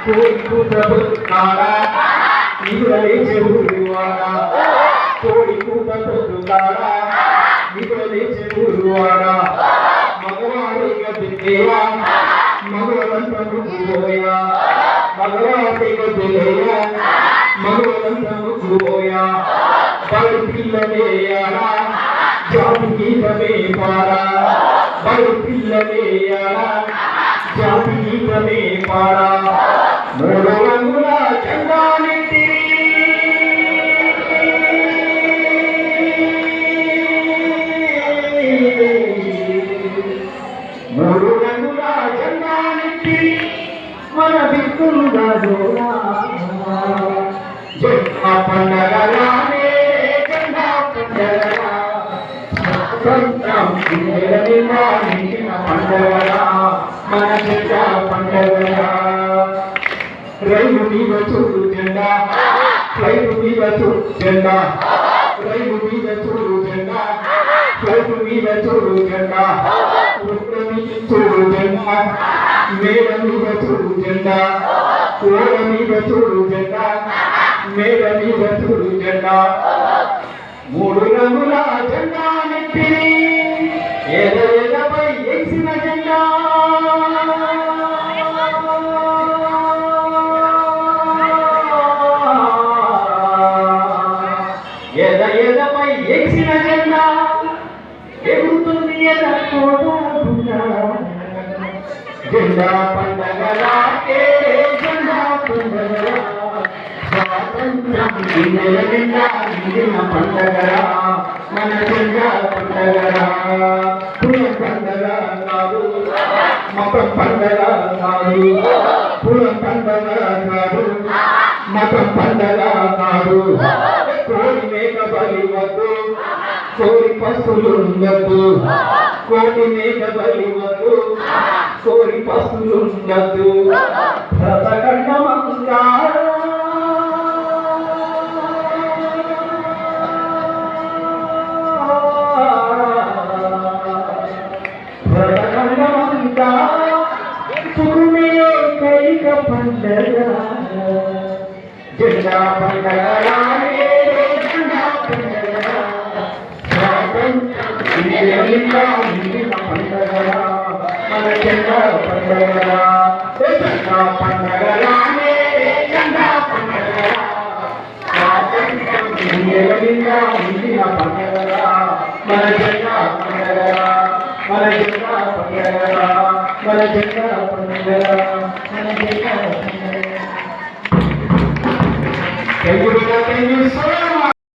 కోడి కూత నిగులే చెరువాడా కోడి కూత పొద్దుగాడా నిగులే చెరువాడా మగవాడి గదిలేవా మగవంత ముగ్గుపోయా మగవాడి గదిలేవా మగవంత ముగ్గుపోయా బడి పిల్లలేయాలా జాతి గీతమే పారా బడి పిల్లలేయాలా జాతి గీతమే పారా మూడు రంగుల జెండా నెత్తిరి మూడు రంగుల జెండా నెత్తిరి మన బిక్కులుగా జోడా జెండా పండగలానే జెండా పండగలా పండగలా మన జెండా పండగలా రైలు మీద చూడు జెండా ఫ్లైట్ మీద చూడు జెండా రైలు మీద చూడు జెండా ఫ్లైట్ మీద చూడు జెండా చూడు జెండా మేడ మీద చూడు జెండా ఓడ మీద చూడు జెండా మేడ మీద చూడు జెండా మూడు రంగుల జెండా నెత్తిరి ఏదపై ఎగిసిన జెండా ఎదపై ఎగిసిన జెండా ఎగురుతుంది జెండా పండగలా జెండా పండగలా పండగరా మన జెండా పండగరా పులం పండగ కాదు మతం పండగ కాదు పులం పండగ కాదు మతం పండగ కాదు కోడి మేక బలి వద్దు కోడి పశువులుండద్దు కోడి మేక బలి వద్దు కోడి పశువులుండద్దు బ్రతకండమంగా కైక పండగ జెండా పండగలా జెండా పండగలా పండగలా మన జెండా పండగలా జెండా పండగలా జెండా పండగలా పండగలా మన జెండా పండగలా మన జెండా పండగలా మన జెండా పండగలా మన జెండా పండగలా. Thank you.